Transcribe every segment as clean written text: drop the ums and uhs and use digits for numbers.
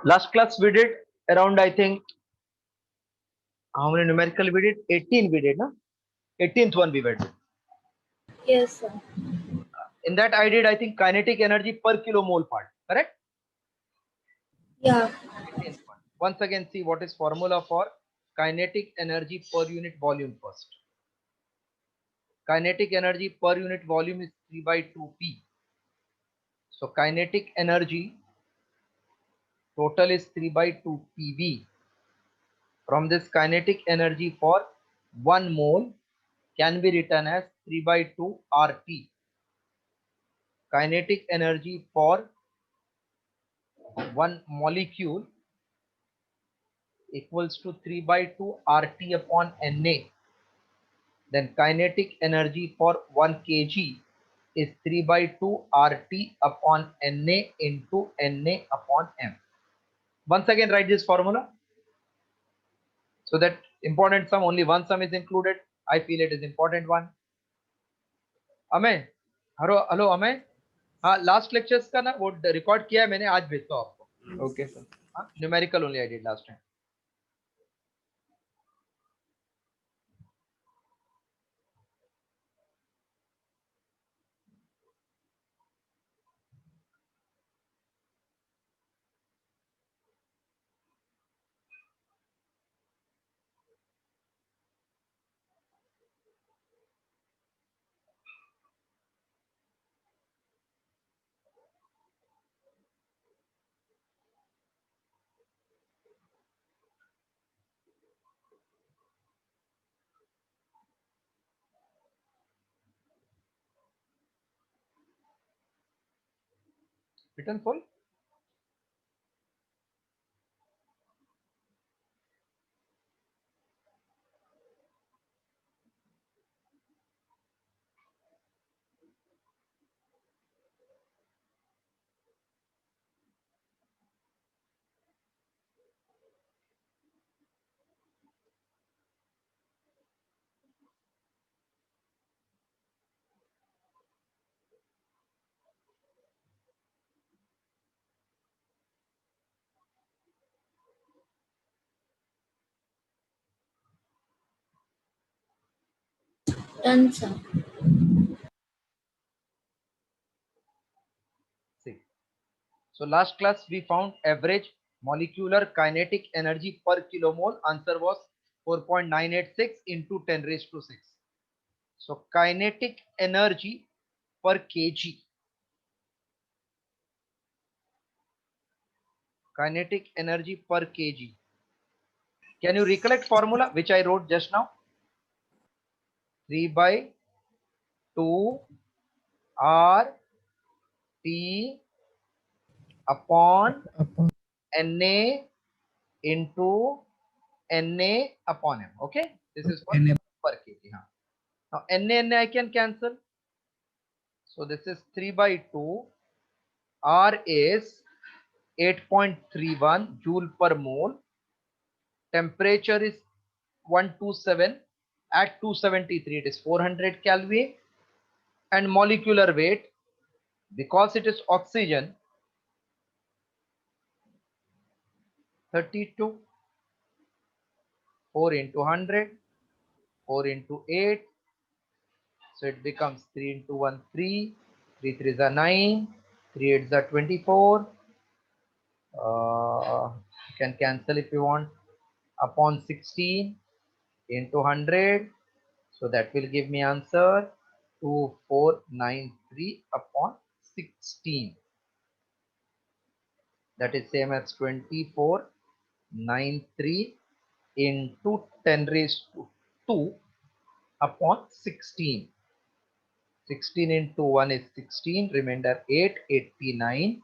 Last class we did around, I think, how many numerical we did? 18 we did, no? 18th one we did. Yes, sir. In that I did, I think, kinetic energy per kilomole part, correct? Yeah. 18th one. Once again, see what is formula for kinetic energy per unit volume first. Kinetic energy per unit volume is 3 by 2p. So kinetic energy total is 3 by 2 pv. From this, kinetic energy for 1 mole can be written as 3 by 2 RT. Kinetic energy for 1 molecule equals to 3 by 2 RT upon Na. Then kinetic energy for 1 kg is 3 by 2 RT upon Na into Na upon m. Once again, write this formula. So that important sum, only one sum is included. I feel it is important one. अमें, hello अमें, हाँ last lectures का ना वो record किया है मैंने, आज भेजता हूँ आपको. Okay, sir. हाँ, numerical only I did last time. Written full. Done, sir. See. So last class we found average molecular kinetic energy per kilomole. Answer was 4.986 into 10 raised to 6. So kinetic energy per kg. Kinetic energy per kg. Can you recollect formula which I wrote just now? 3 by 2 R T upon Na into Na upon m. Okay, this is for Na. per kg. Now Na I can cancel. So this is 3 by 2. R is 8.31 joule per mole. Temperature is 127. At 273 it is 400 Kelvin. And molecular weight, because it is oxygen, 32. 4 into 100, 4 into 8, so it becomes 3 into 1 3, 3 3s are 9, 3 8s are 24. You can cancel if you want, upon 16 into 100, so that will give me answer 2493 upon 16. That is same as 2493 into 10 raised to 2 upon 16. 16 into 1 is 16, remainder 8, 89.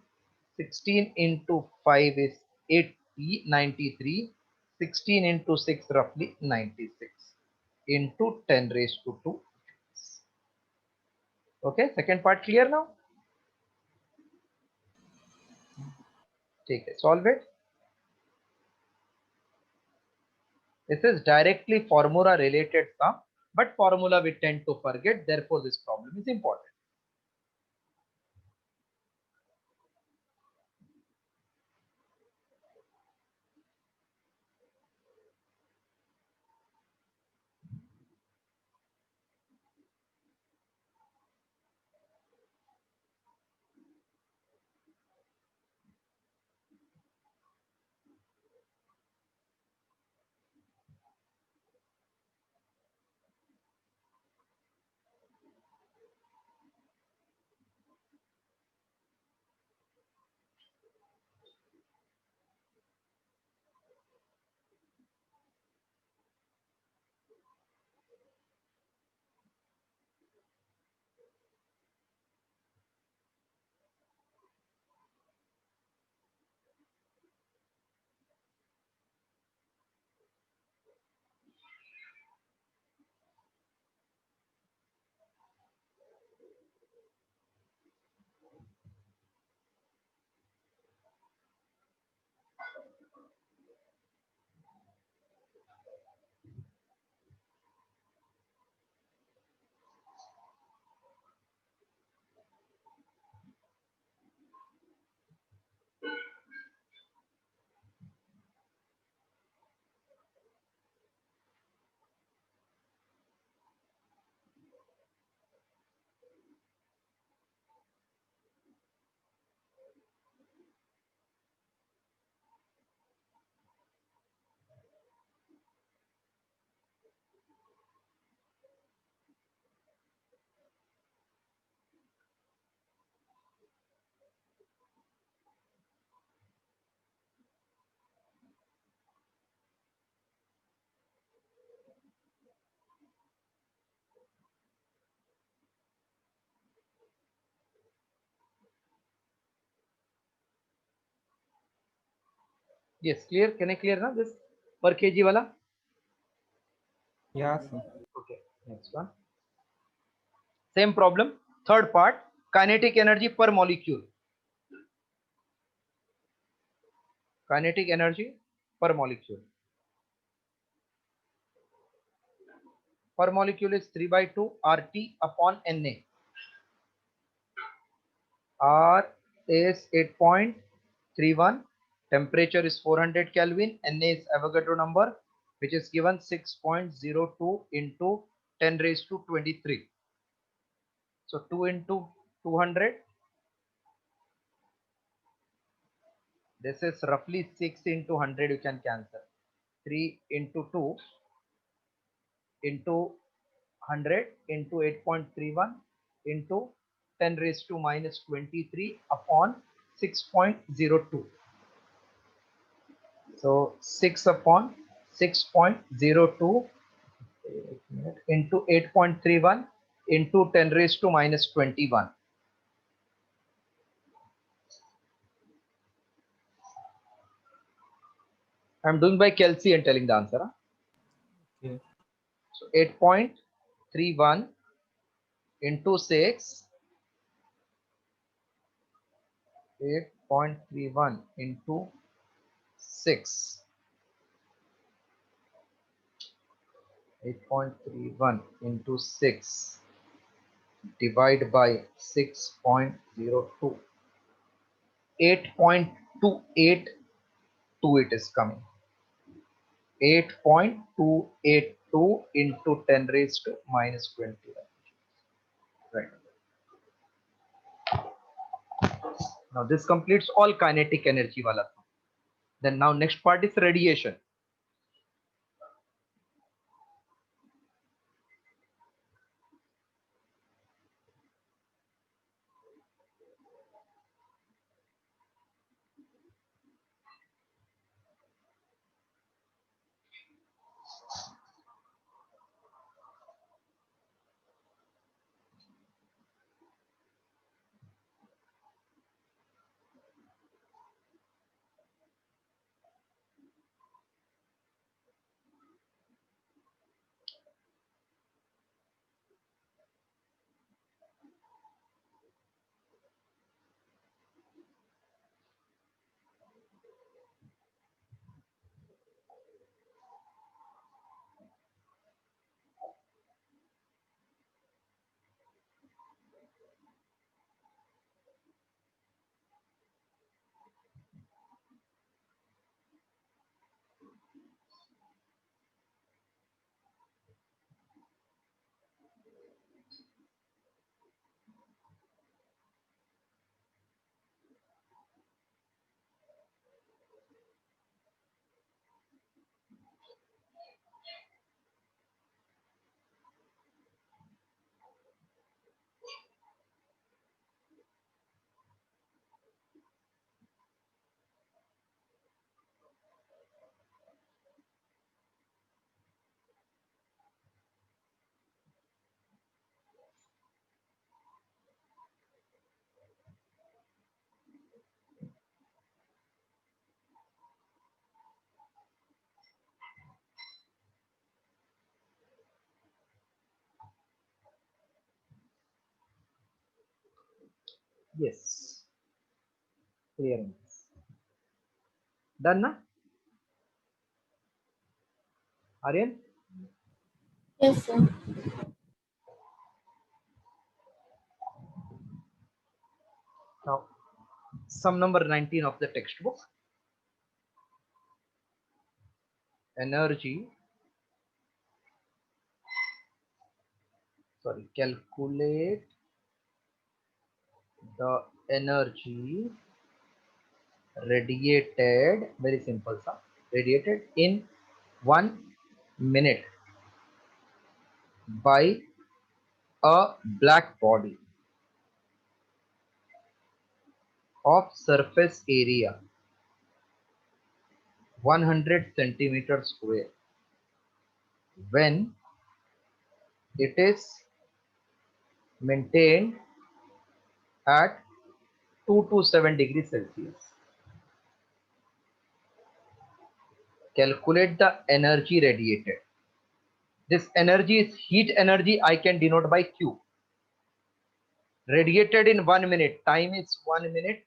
16 into 5 is 80, 93. 16 into 6 roughly 96 into 10 raised to 2. Okay, second part clear now? Take it, solve it. This is directly formula related sum, but formula we tend to forget, therefore this problem is important. Yes, clear? Can I clear now this per kg wala? Yeah, sir. Okay, next one. Same problem. Third part, kinetic energy per molecule. Kinetic energy per molecule. Per molecule is 3 by 2 RT upon Na. R is 8.31. Temperature is 400 Kelvin. Na is Avogadro number, which is given 6.02 into 10 raised to 23. So 2 into 200. This is roughly 6 into 100. You can cancel. 3 into 2 into 100 into 8.31 into 10 raised to minus 23 upon 6.02. So 6 upon 6.02 into 8.31 into 10 raised to minus 21. I'm doing by Kelsey and telling the answer. Huh? Okay. So 8.31 into 6, 8.31 into 6, 8.31 into 6 divide by 6.02. 8.282 it is coming. 8.282 into 10 raised to minus 20. Right. Now this completes all kinetic energy wala. Then now next part is radiation. Yes. Clearance. Done na? Aryan? Yes, sir. Now sum number 19 of the textbook. Energy. Sorry. Calculate the energy radiated. Very simple, sir. Radiated in 1 minute by a black body of surface area 100 centimeters square when it is maintained at 2 to 7 degrees Celsius. calculate the energy radiated. This energy is heat energy. I can denote by Q. Radiated in 1 minute. Time is 1 minute.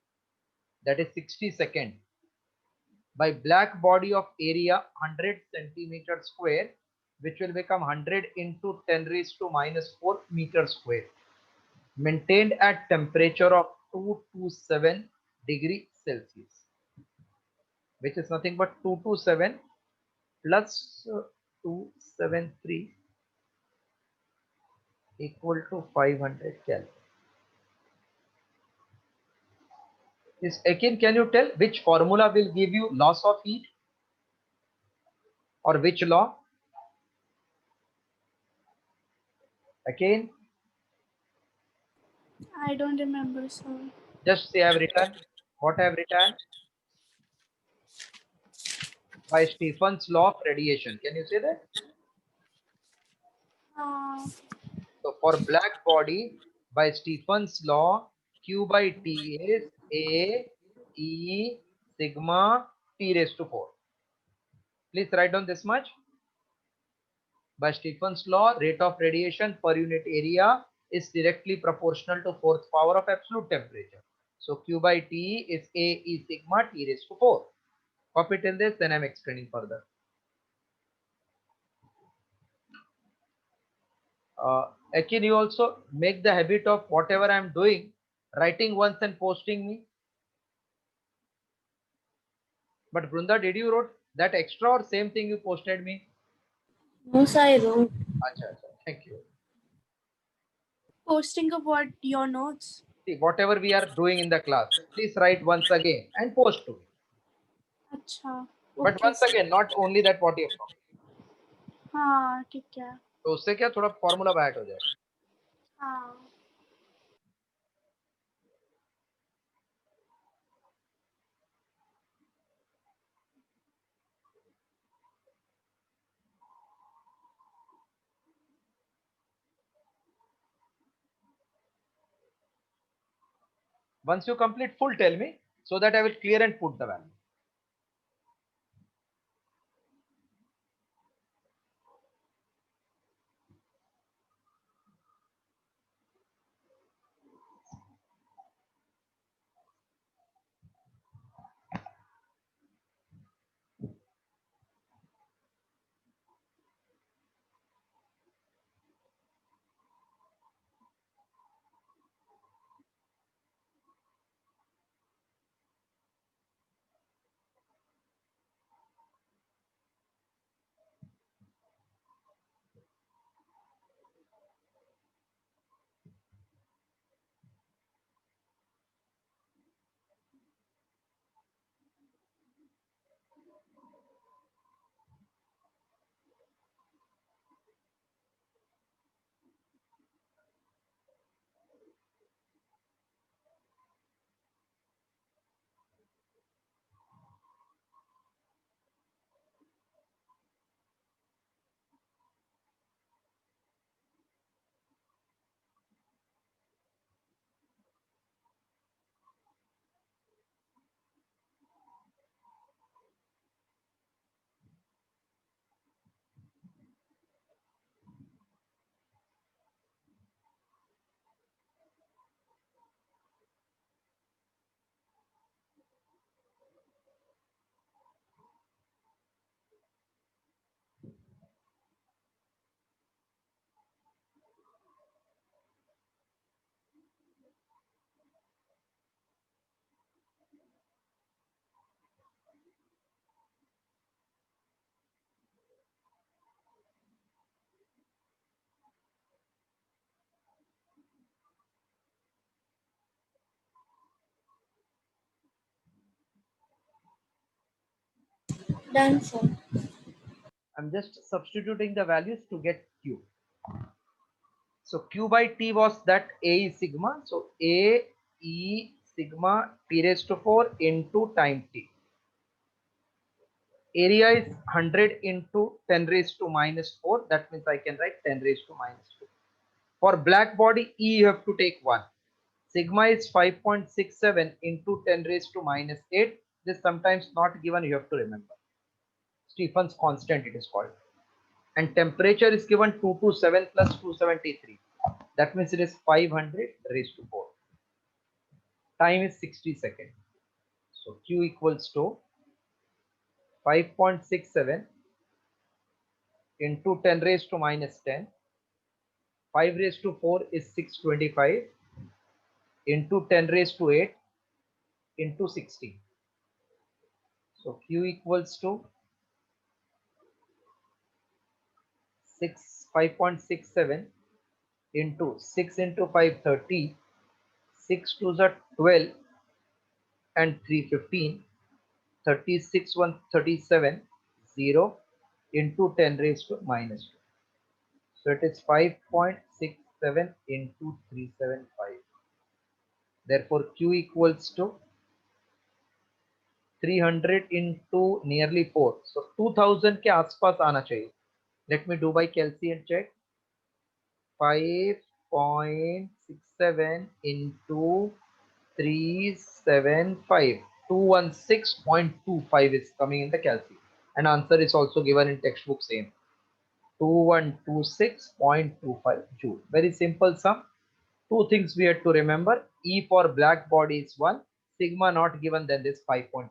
That is 60 seconds. By black body of area 100 centimeter square, which will become 100 into 10 raised to minus 4 meter square. Maintained at temperature of 227 degree Celsius, which is nothing but 227 plus 273 equal to 500 Kelvin. Is Akin, can you tell which formula will give you loss of heat or which law? Akin, I don't remember, sir. just say I have written. What I have written? By Stephen's law of radiation. Can you say that? Uh, So for black body, by Stephen's law, Q by T is A E sigma T raised to 4. Please write down this much. By Stephen's law, rate of radiation per unit area is directly proportional to fourth power of absolute temperature. So Q by T is A E sigma T raised to 4. Copy till this, then I'm explaining further. Akin, you also make the habit of whatever I'm doing, writing once and posting me. But Brunda, did you wrote that extra or same thing you posted me? no, sir, I wrote. Acha, acha. Thank you. Posting of what? Your notes? See, whatever we are doing in the class, please write once again and post to me. अच्छा. But Okay, once sir. again, not only that what you have copied. हाँ, ठीक है. तो उससे क्या थोड़ा formula bat हो जाए. हाँ. Once you complete full, tell me so that I will clear and put the value. Done, sir. I'm just substituting the values to get Q. So Q by T was that A is sigma. So A E sigma T raised to 4 into time T. Area is 100 into 10 raised to minus 4. That means I can write 10 raised to minus 2. For black body E, you have to take 1. Sigma is 5.67 into 10 raised to minus 8. This sometimes not given, you have to remember. Stephen's constant it is called. And temperature is given 227 plus 273. That means it is 500 raised to 4. Time is 60 seconds. So Q equals to 5.67 into 10 raised to minus 10. 5 raised to 4 is 625 into 10 raised to 8 into 60. So Q equals to 5.67 into 6 into 5 30, 6 to the 12 and 3 15, 36 1 37, 0 into 10 raised to minus 2. So it is 5.67 into 375. Therefore Q equals to 300 into nearly 4. So 2000 के आसपास आना चाहिए. Let me do by calci and check. 5.67 into 375. 216.25 is coming in the calci. And answer is also given in textbook same. 2126.25 joule. Very simple sum. Two things we have to remember. E for black body is 1. Sigma not given, then this 5.67.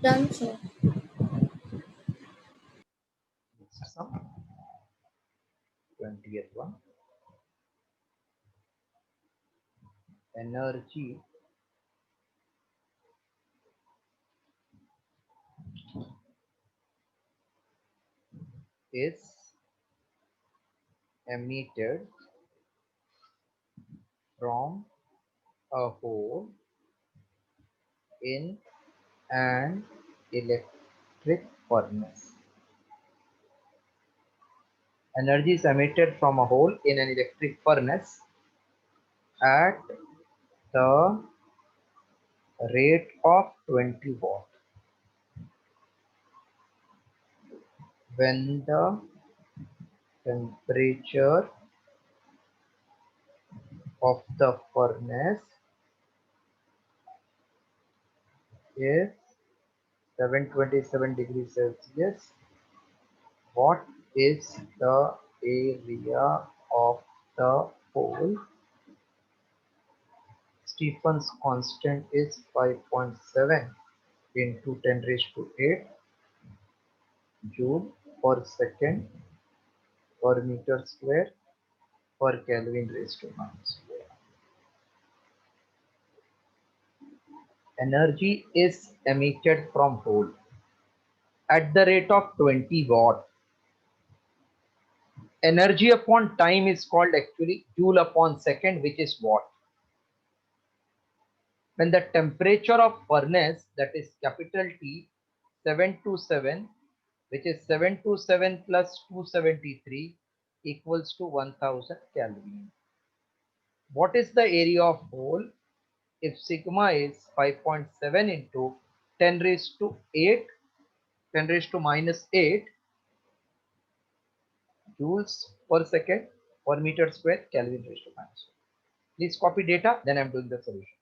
Done, sir. Next sum. 20th one. Energy is emitted from a hole in an electric furnace. Energy is emitted from a hole in an electric furnace at the rate of 20 watt when the temperature of the furnace is 727 degrees Celsius. What is the area of the hole? Stephen's constant is 5.7 into 10 raised to 8 joule per second per meter square per Kelvin raised to minus 4. Energy is emitted from hole. at the rate of 20 watt. Energy upon time is called actually joule upon second, which is watt. When the temperature of furnace, that is capital T, 727, which is 727 plus 273 equals to 1000 Kelvin. What is the area of hole? If sigma is 5.7 into 10 raised to 8, 10 raised to minus 8 joules per second per meter square Kelvin raised to minus 1. Please copy data, then I'm doing the solution.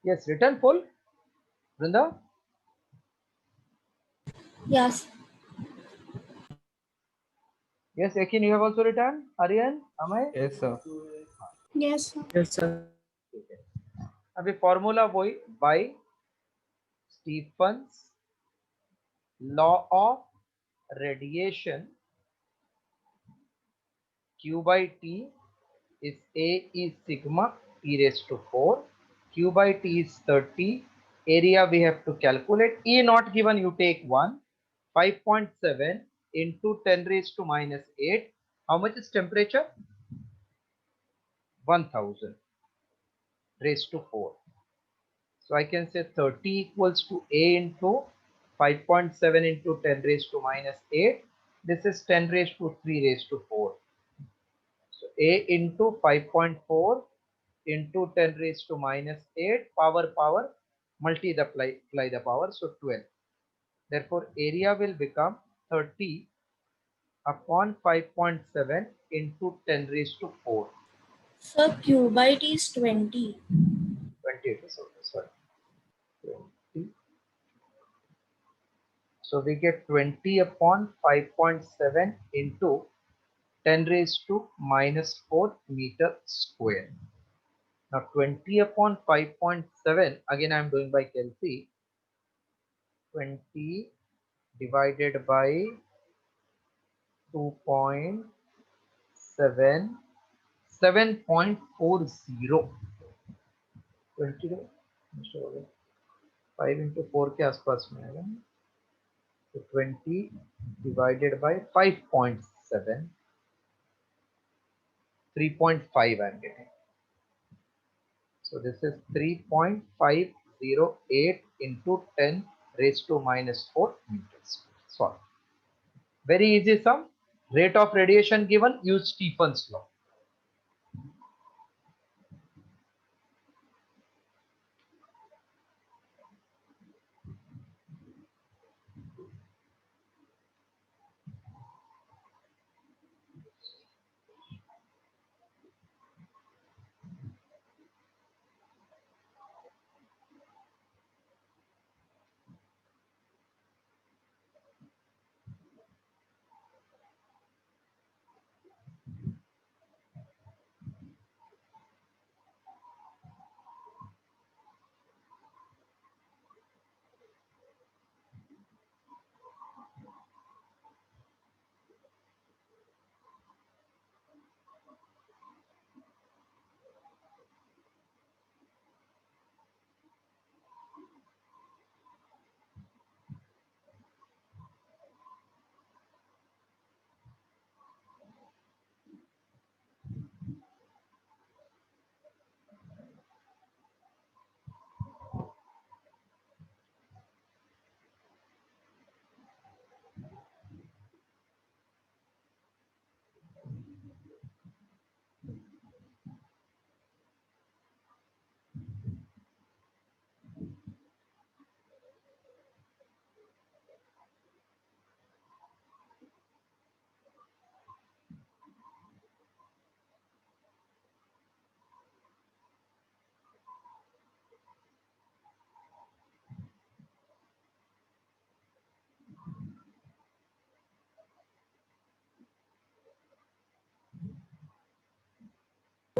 Yes, written full. Brinda? Yes. Yes, Akin, you have also written. Aryan, Amay? Yes, sir. Yes, sir. Yes, sir. अभी formula वही by Stephen's law of radiation. Q by T is A is sigma T raised to 4. Q by T is 30. Area we have to calculate. E not given, you take 1. 5.7 into 10 raised to minus 8. How much is temperature? 1000 raised to 4. So I can say 30 equals to A into 5.7 into 10 raised to minus 8. This is 10 raised to 3 raised to 4. So A into 5.4 into 10 raised to minus 8 power multiply the power, so 12. Therefore area will become 30 upon 5.7 into 10 raised to 4. Sir, Q by T is 20. 20 it is, okay, sorry. 20. So we get 20 upon 5.7 into 10 raised to minus 4 meter square. Now 20 upon 5.7, again I am doing by Kelsey. 20 divided by 2.7, 7.40. 20 5 into 4 के आसपास में आएगा. So 20 divided by 5.7, 3.5 I'm getting. So this is 3.508 into 10 raised to minus 4 meters. Solve. Very easy sum. Rate of radiation given, use Stephen's law.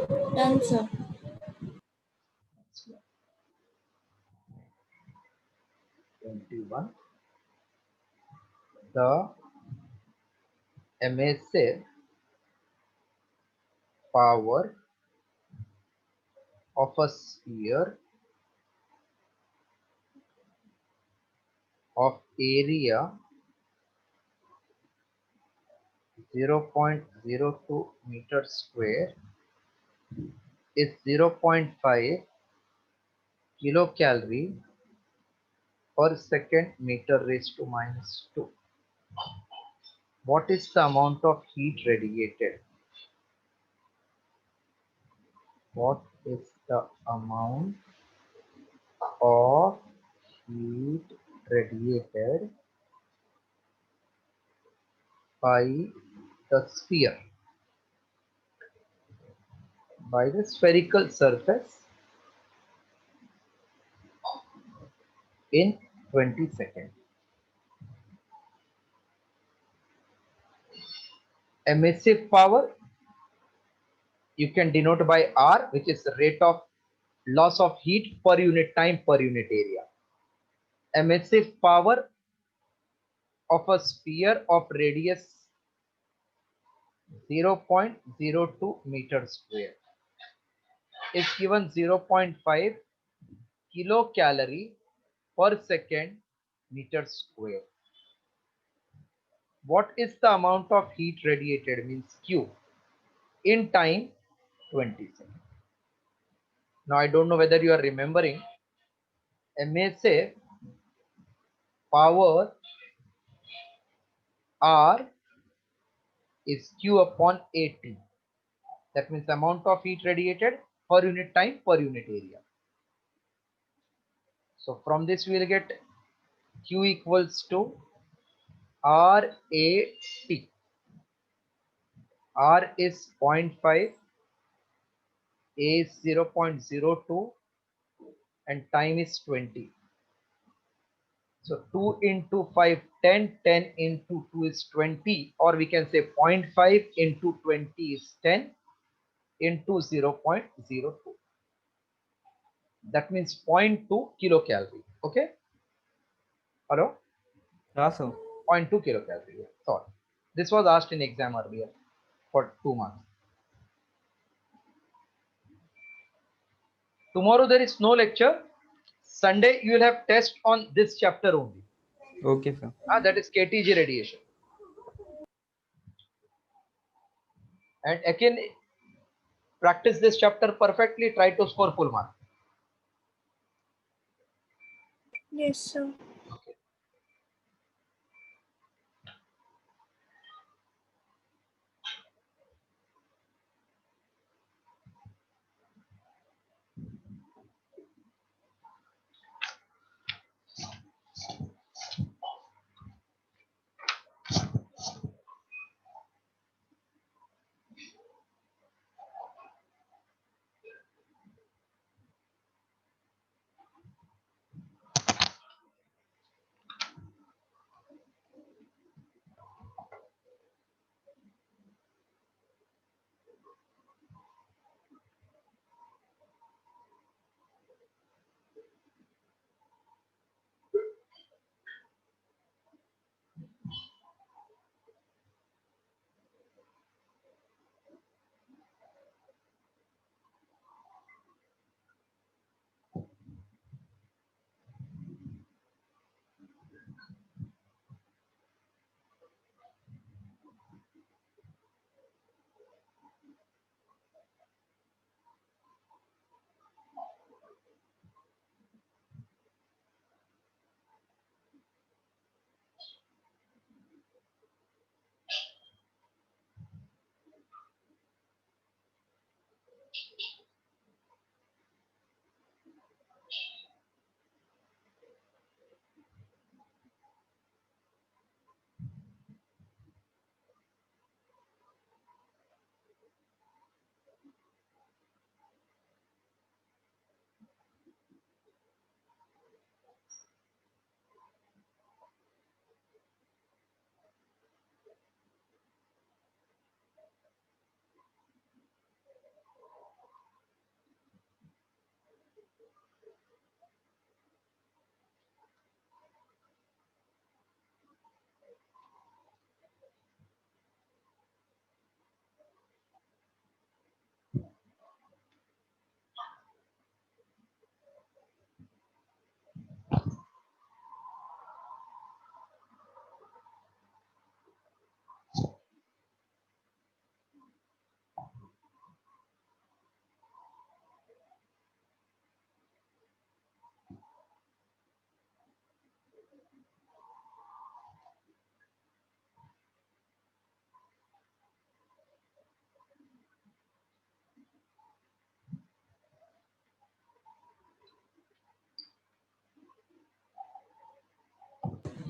Done, sir. 21. The emissive power of a sphere of area 0.02 meters square is 0.5 kilocalorie per second meter raised to minus 2. What is the amount of heat radiated? What is the amount of heat radiated by the sphere, by the spherical surface in 20 seconds? Emissive power you can denote by R, which is the rate of loss of heat per unit time per unit area. Emissive power of a sphere of radius 0.02 meters square is given 0.5 kilocalorie per second meter square. What is the amount of heat radiated, means Q, in time 20 seconds? Now I don't know whether you are remembering. emissive power R is Q upon AT. That means the amount of heat radiated per unit time per unit area. So from this we will get Q equals to RAT. R is 0.5, A is 0.02 and time is 20. So 2 into 5, 10, 10 into 2 is 20, or we can say 0.5 into 20 is 10 into 0.02. That means 0.2 kilocalorie. Okay? Hello? Yeah, sir. 0.2 kilocalorie. Sorry. This was asked in exam earlier for 2 marks. Tomorrow there is no lecture. Sunday you will have test on this chapter only. Okay, sir. That is KTG radiation. And again, practice this chapter perfectly. Try to score full mark. Yes, sir. Okay.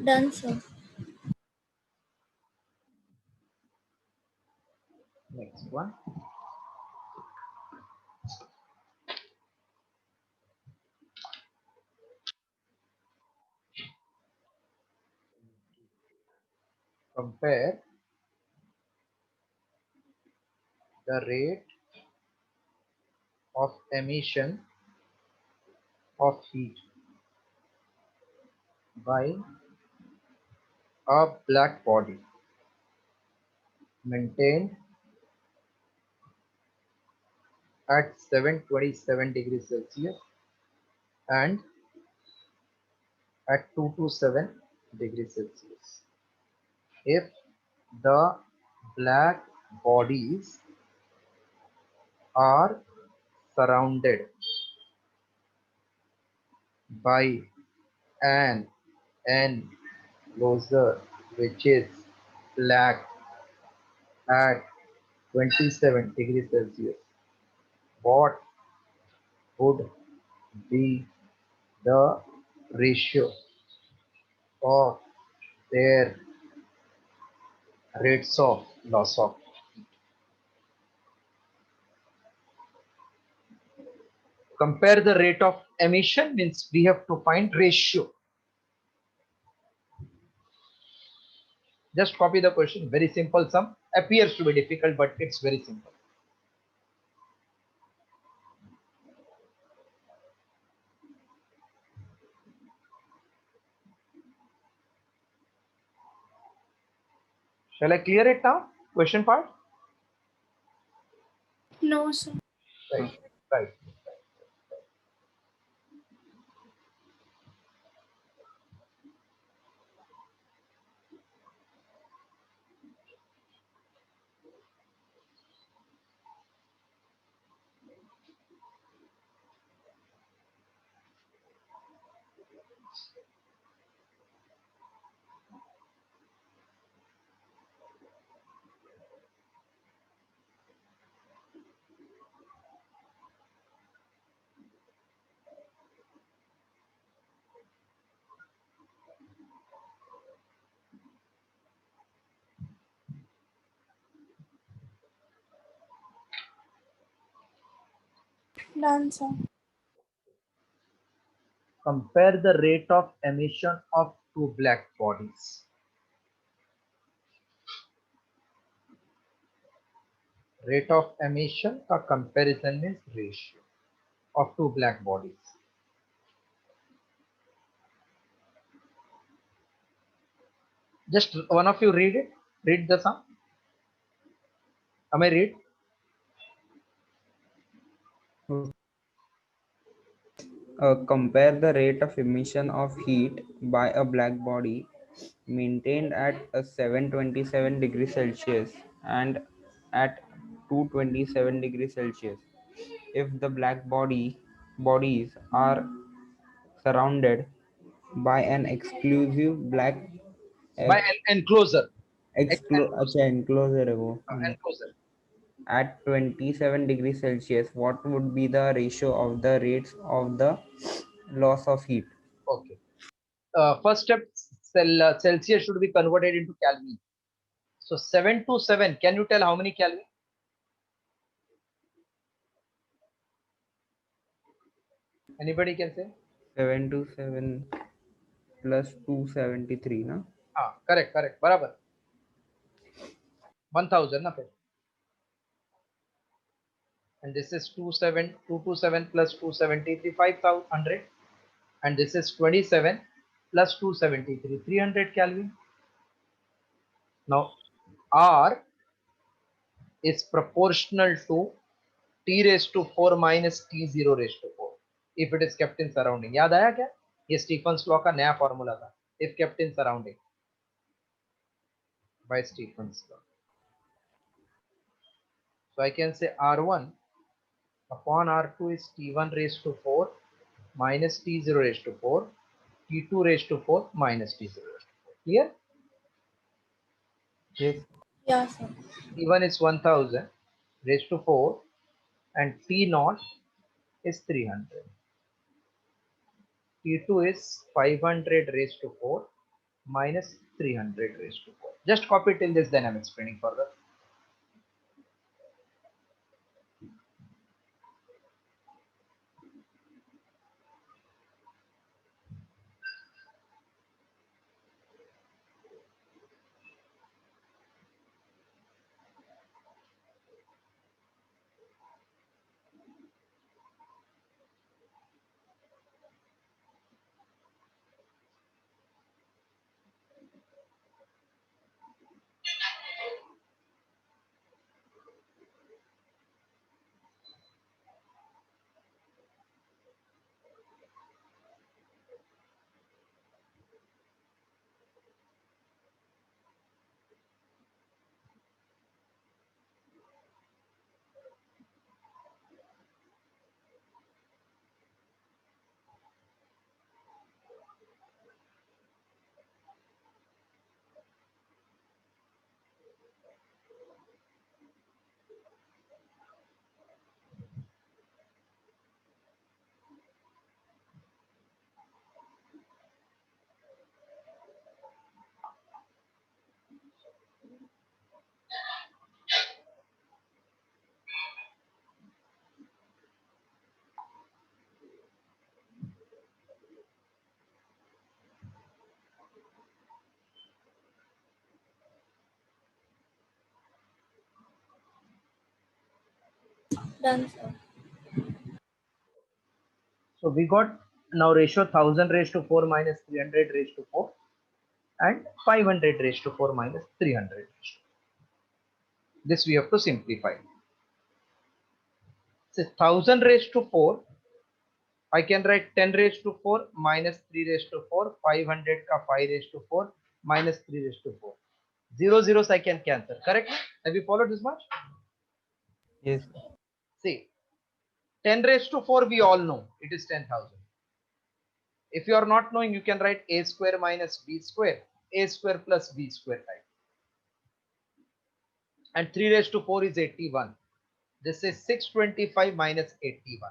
Done, sir. Next one. Compare the rate of emission of heat by a black body maintained at 727 degrees Celsius and at 227 degrees Celsius. If the black bodies are surrounded by an enclosure which is black at 27 degrees Celsius, what would be the ratio of their rates of loss of? Compare the rate of emission means we have to find ratio. Just copy the question. Very simple sum. Appears to be difficult, but it's very simple. Shall I clear it now? Question part? No, sir. Right. Right. Done, sir. Compare the rate of emission of two black bodies. Rate of emission का comparison is ratio of two black bodies. Just one of you read it. Read the sum. Am I read? Compare the rate of emission of heat by a black body maintained at a 727 degrees Celsius and at 227 degrees Celsius. If the bodies are surrounded by an exclusive black By an enclosure. अच्छा enclosure है वो Enclosure. at 27 degrees Celsius, what would be the ratio of the rates of the loss of heat? Okay. First step, Celsius should be converted into Kelvin. So 7 to 7, can you tell how many Kelvin? Anybody can say? 7 to 7 plus 273, na? Correct, correct. Barabar. 1000, na? And this is 227 plus 273, 500. And this is 27 plus 273, 300 Kelvin. Now, R is proportional to T raised to 4 minus T0 raised to 4. If it is kept in surrounding. याद आया क्या? ये Stephen's law का नया formula था. If kept in surrounding by Stephen's law. So I can say R1 upon R2 is T1 raised to 4 minus T0 raised to 4, T2 raised to 4 minus T0 raised to 4. Clear? Yes. Yeah, sir. T1 is 1000 raised to 4 and T0 is 300. T2 is 500 raised to 4 minus 300 raised to 4. Just copy till this, then I'm explaining further. Done, sir. So we got now ratio 1000 raised to 4 minus 300 raised to 4 and 500 raised to 4 minus 300 raised to 4. This we have to simplify. So 1000 raised to 4, I can write 10 raised to 4 minus 3 raised to 4, 500 ka 5 raised to 4 minus 3 raised to 4. Zero zeros I can cancel, correct? Have you followed this much? Yes. See, 10 raised to 4 we all know it is 10,000. If you are not knowing, you can write a square minus b square, a square plus b square type. And 3 raised to 4 is 81. This is 625 minus 81.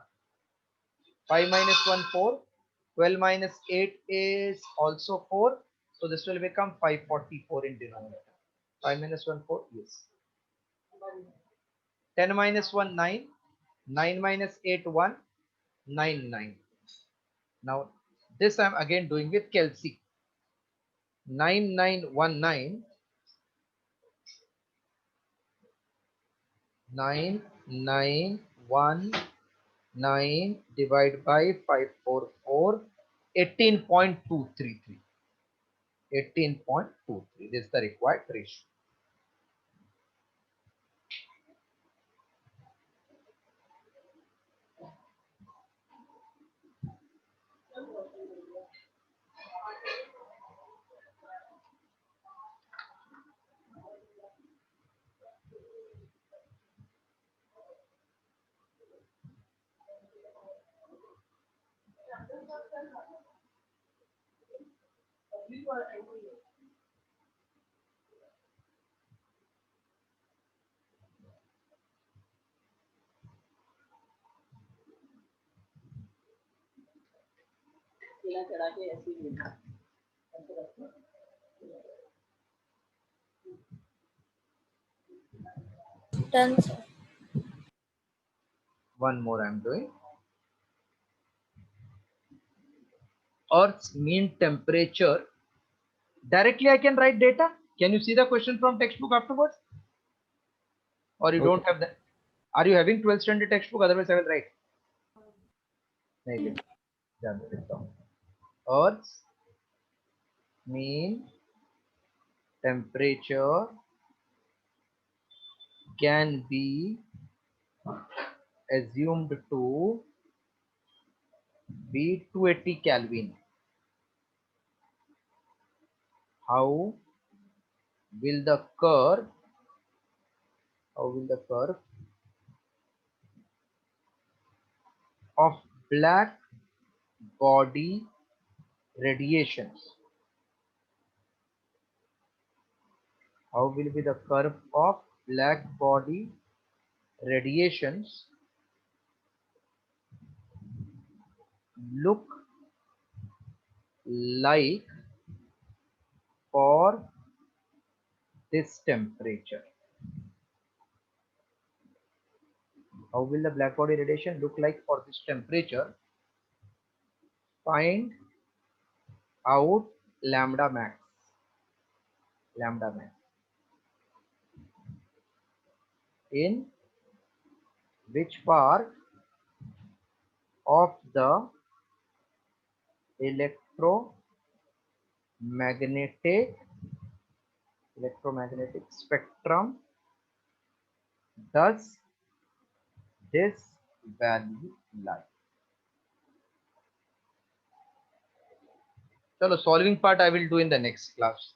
5 minus 1, 4. 12 minus 8 is also 4. So this will become 544 in denominator. 5 minus 1, 4, yes. 10 minus 1, 9. 9 minus 8, 1. 9, 9. Now this I'm again doing with Kelsey. 9919 9919 divided by 544 18.233. 18.23. This is the required ratio. Done, sir. One more I'm doing. Earth's mean temperature. Directly I can write data. Can you see the question from textbook afterwards? Or you don't Okay. have that? Are you having 12th standard textbook? Otherwise I will write. Maybe. Earth's mean temperature can be assumed to be 280 Kelvin. How will the curve of black body radiations, how will be the curve of black body radiations look like for this temperature. How will the black body radiation look like for this temperature? Find out lambda max. Lambda max. In which part of the electromagnetic spectrum does this value lie? So the solving part I will do in the next class.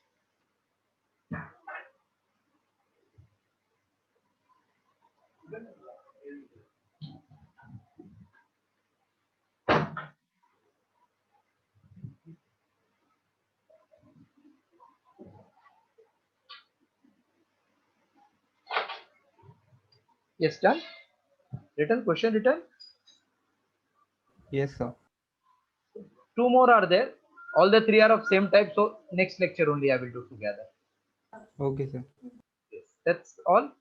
Yes, done. Written question written. Yes, sir. Two more are there. All the three are of same type. So next lecture only I will do together. Okay, sir. Yes, that's all.